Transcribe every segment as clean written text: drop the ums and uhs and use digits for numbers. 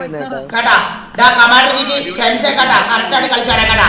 കേട്ടാ കമാൻഡർ ജിറ്റി സെൻസേ കേട്ടാ കറക്റ്റായിട്ട് കളിച്ചാടാ കേട്ടാ.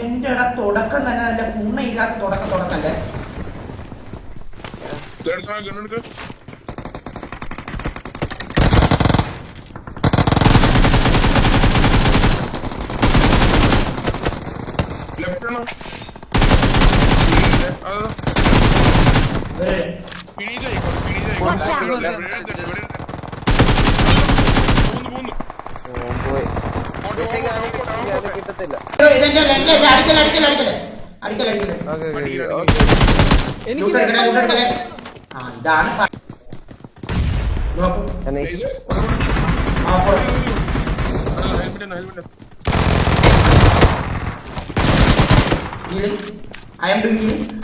എന്റെ തുടക്കം തന്നെ നല്ല പുണ്ണയില്ലാത്ത തുടക്കല്ലേ. ഇതാണ്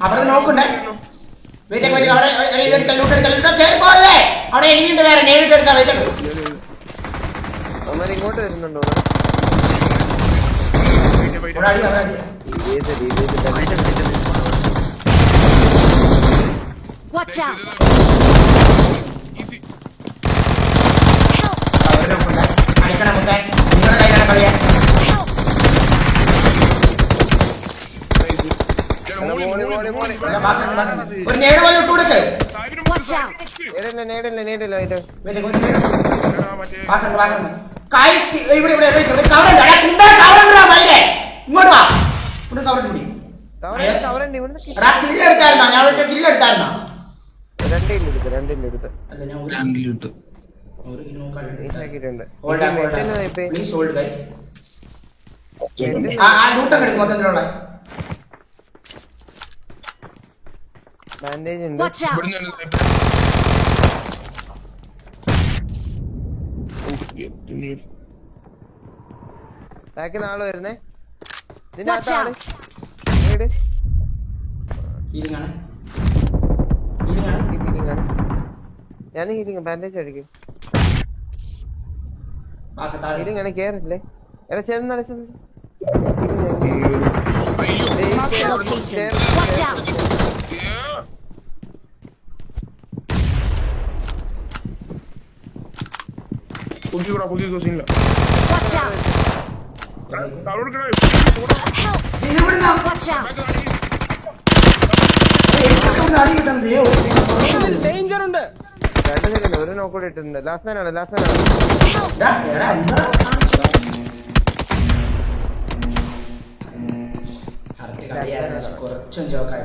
അവിടെ നോക്കണ്ടേ. അവിടെ എനിക്കുണ്ട് വേറെ നേരിട്ട് എടുക്കാൻ പറ്റുള്ളൂ. ഇങ്ങോട്ട് വരുന്നുണ്ടോ? ഒരു നേട് പോലെ ഇട്ട് കൊടുക്ക്. ഇങ്ങോട്ട് വാ. കില്ലെടുത്തായിരുന്നോ? ഞാൻ കില്ലെടുത്തായിരുന്നോ? മൊത്തത്തിലുള്ള ബാൻഡേജ് ഉണ്ട്. ബാക്കിൽ ആള് വരുന്നേ. ഇതിന്റെ അകത്താണ്. ഞാൻ ഹീലിംഗ് ബാൻഡേജ് അടിക്കും. ഹീലിംഗ് ആണ്. കേറില്ലേ? എടാ ചെന്ന് ഒരു നോക്കൂടെ ഇട്ടിട്ടുണ്ട്. ലാസ്റ്റ് മാനാണ്. കുറച്ചും ജോക്കായി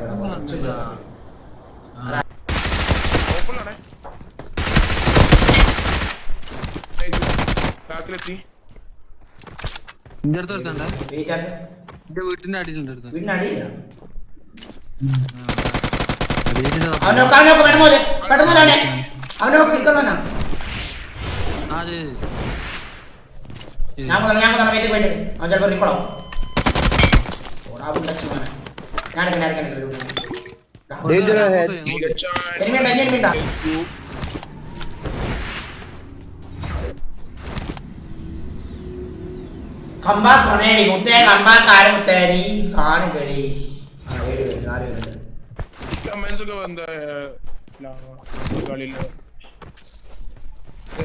വീട്ടിന്റെ അടിയിലുണ്ട്. കമ്പാക്കണേടി മുത്തേ കമ്പാക്കാരും മുത്തേരി കാണു കളി.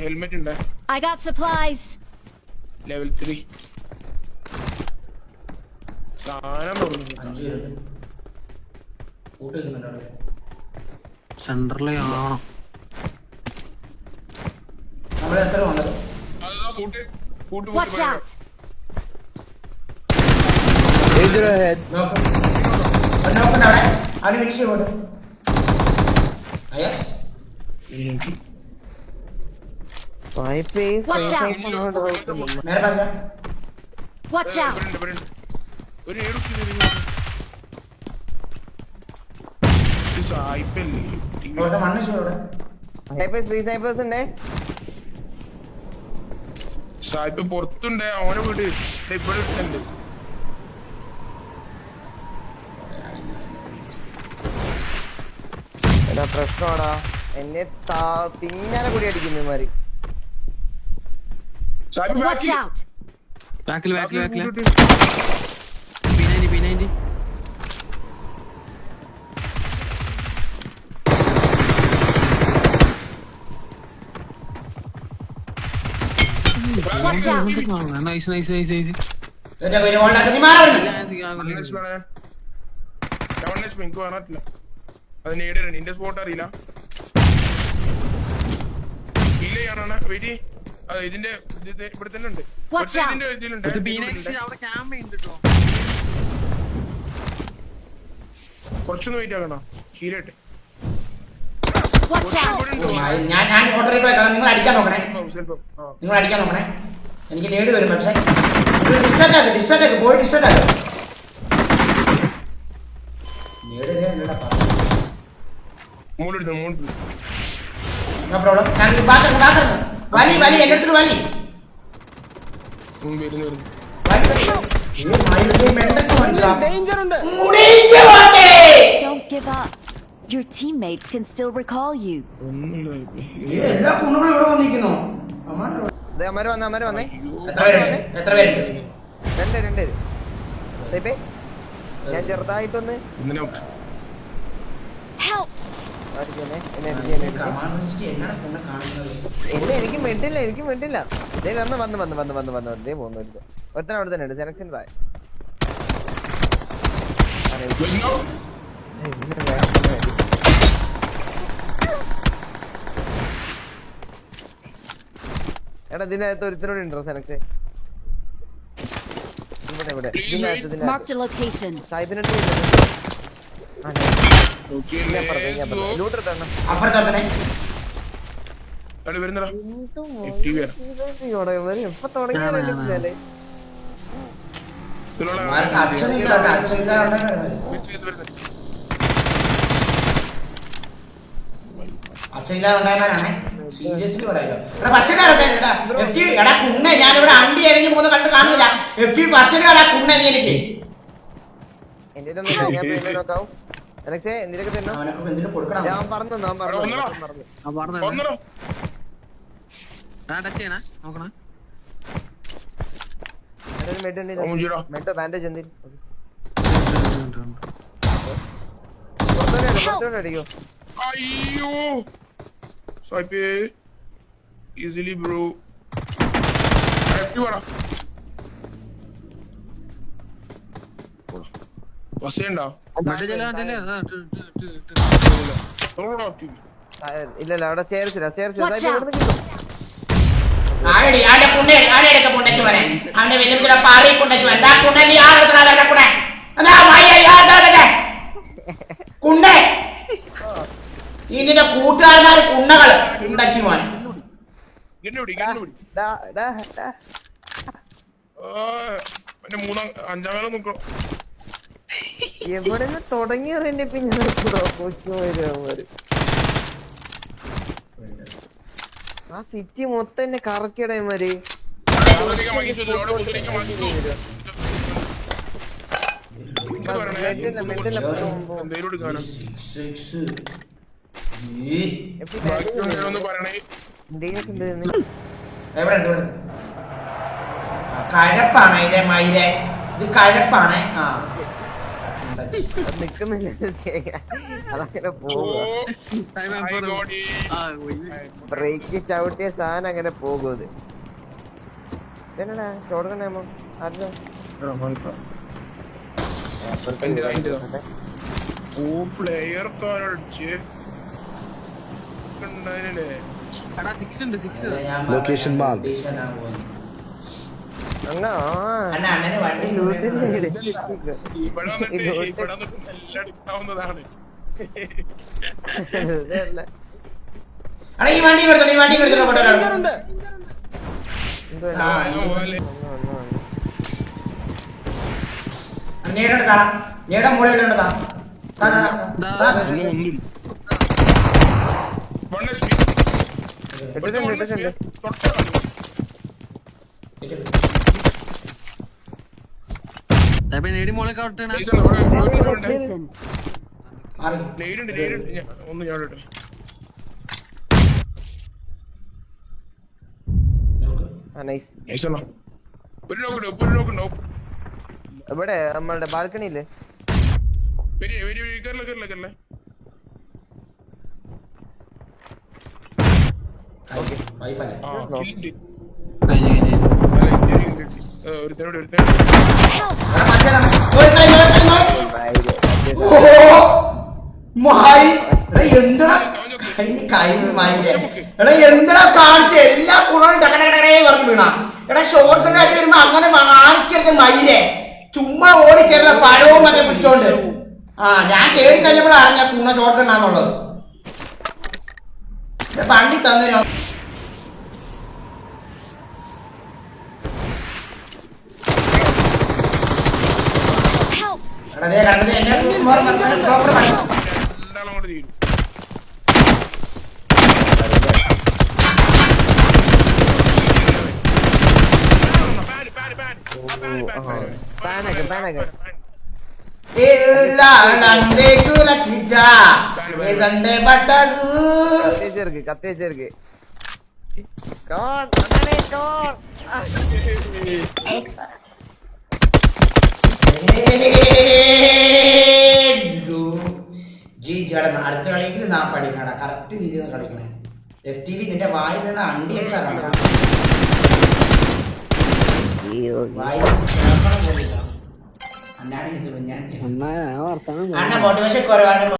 ഹെൽമെറ്റ് ഉണ്ട്. I got supplies. ലെവൽ 3 സാധനം സെന്ററിലെ ആണോ? Watch out. Danger ahead. അവന് ഫിനിഷ് ചെയ്തോട്ടെ. Watch out. Watch out. ഒരു സായിപ്പ് പുറത്തുണ്ട്. അവനെ വീട് ഇവിടെ ഇട്ടുണ്ട്. പ്രശ്നമാടാ. എന്നെ പിന്നാലെ കൂടി അടിക്കുന്നു മാറി. Watch out. ബാക്കിൽ P90. Watch out! Nice nice nice nice എന്റെ പേര് ഓൾഡാക്കി നീ മാറി അവിടുന്ന്. എനിക്ക് പറഞ്ഞിട്ടില്ല അത് നേടിയാണ് നിന്റെ സ്പോട്ട് അറിയില്ല ഇല്ലയാണ് വെയിറ്റ് ഇതിന്റെ ഇവിടെ തന്നെ ഉണ്ട് Watch out. ഇതിന്റെ ഇതിലുണ്ട് അവിടെ ക്യാമ്പ് ഉണ്ട് കേട്ടോ. കുറച്ചൊന്ന് വെയിറ്റ് ആക്കണോ ഹീലായിട്ട് Watch out! ഞാൻ ഓർഡർ ചെയ്തേക്കാം. നിങ്ങൾ അടിക്കാൻ നോക്കണേ, സ്വല്പം നിങ്ങൾ അടിക്കാൻ നോക്കണേ. എനിക്ക് നേടി വരും പക്ഷേ ഡിസ്റ്റർട്ട് ആക്ക്, ഡിസ്റ്റർട്ട് ആക്ക്, പോയി ഡിസ്റ്റർട്ട് ആക്ക്. മൂന്നെടുത്തു പ്രോബ്ലം. വലി വലി എന്റെ അടുത്ത് വലി വരുന്നു Don't give up. Your teammates can still recall you. എല്ലാ കുണ്ണുകളും ഇവിടെ വന്നിരിക്കുന്നു. അമര് വന്നേ എത്ര പേരുണ്ട്? എത്ര പേരുണ്ട്? രണ്ട് ദീപേ, ഞാൻ ചെറുതായിട്ടൊന്ന് Help! അടിക്കണേ. എന്നെ എനിക്ക് മെഡില്ല ദേ വന്ന് ദേ പോകുന്നു. ഒരുത്തന അവിടെ തന്നെ ഉണ്ട് സെലക്ഷൻ താഴെ. എടാ ഇതിനകത്ത് ഒരുത്തനോട് ഉണ്ടോ സെലക്ഷൻ? ഇവിടെ Marked a location. സായിപ്പിനടുത്ത് വരുന്നടാ എപ്പൊ തുടങ്ങിയാലേ അച്ഛനില്ലാണ്ടായവരാണേ സീരിയസ്ലി പറയാലോ. എടാ കുണ്ണ ഞാനിവിടെ അണ്ടി ഇറങ്ങി പോകുന്ന കണ്ട് കാണുന്നില്ല. FT ഫസ്റ്റ് എടാ കുണ്ണ നീ എനിക്ക് എന്റെ നോക്കാവും അലക്സേ എന്തിനൊക്കെ തന്നെ അവനൊക്കെ എന്തിനും കൊടുക്കണം. ഞാൻ പറഞ്ഞു ടച്ച് ചെയ്യണേ നോക്കണേ. മെഡ് ബാൻഡേജ് എന്തിന് അടിക്കോ? അയ്യോ സ്വൈപ്പ് ഈസിലി ബ്രോ ആക്റ്റീവ് ആടാ വസേണ്ടാ ഇല്ലല്ല അവിടെ ചേർച്ചില്ല Watch out. ആരടി ആരുടെ കുണ്ണേ ആരെയൊക്കെ പുണ്ടച്ചു വരാൻ അവന്റെ വലിയ പാറി പുണ്ടച്ചു എന്താ കുണ്ണ നീ ആരുടെ അവരുടെ കുണ്ണ എന്താ കുണ്ണേ ഇതിന്റെ കൂട്ടുകാരന്മാർ കുണ്ണകള് പുണ്ടച്ചു പോവാൻ അഞ്ചാം കാലം നോക്കണം. എവിടെ തുടങ്ങിയവരെന്നെ പിന്നെ ആ സിറ്റി മൊത്തം എന്നെ കറക്കിടമാര്. കഴപ്പാണ് ഇതേ മയിലെ ഇത് കഴപ്പാണ്. ആ നിക്കുന്നില്ല അതങ്ങനെ പോകുക. ബ്രേക്ക് ചവിട്ടിയ സാധനം അങ്ങനെ പോകും. ഇത് ഇതെന്നടാ ഷോട്ട്ഗണ്ണാമോ ആരുടെ പ്ലെയർ Location marked. അണ്ണനെ വണ്ടി അടാ ഈ വണ്ടി കൊടുത്തോ ഈ വണ്ടി കൊടുത്തോ നേടണ്ട താടാ നേടാൻ മുകളിലുണ്ട് താ നേടി മോളെ കാട്ടണ ഒന്ന് ഞാൻ ഇവിടെ നമ്മളുടെ ബാൽക്കണിയില്ലേ വൈഫല്ലേ കഴിഞ്ഞ ഒരുത്തനോട് എടാ, മച്ചാനെ, നോയ്, നോയ്. ഓ, മായി. എടാ, എന്തെടാ കഴിഞ്ഞ മയിലെ. എടാ, എന്തെടാ കാണിച്ച എല്ലാ കുളവും ടകടകടകടേ പറഞ്ഞു വീണ. എടാ, ഷോട്ടിന്റെ അടി വരുമ്പോ അങ്ങനെ കാണിക്കരുത് മയിലെ. ചുമ്മാ ഓടിക്കരുത് പഴവും മറ്റേ പിടിച്ചോണ്ട്. ആ, ഞാൻ കേറി കഴിഞ്ഞപ്പോഴാണ് അറിഞ്ഞ കുണ്ണ ഷോട്ട് ഉണ്ടാന്നുള്ളത്. വണ്ടി തന്നോ. എടാ, ദേ കിടക്കുന്നത് എന്നെ പ്രോപ്പർ പണി. രണ്ടാളും അങ്ങോട്ട് തീരും. പാനൊക്കെ കത്തേച്ചേർക്ക് അടുത്ത കളിയെങ്കിലും നാ പഠിക്കണ കറക്റ്റ് രീതിയിൽ കളിക്കണേ. FTV നിന്റെ വായിലുള്ള അണ്ടി വെച്ചാണ് അണ്ണാണ് മോട്ടിവേഷൻ കുറവാണ്.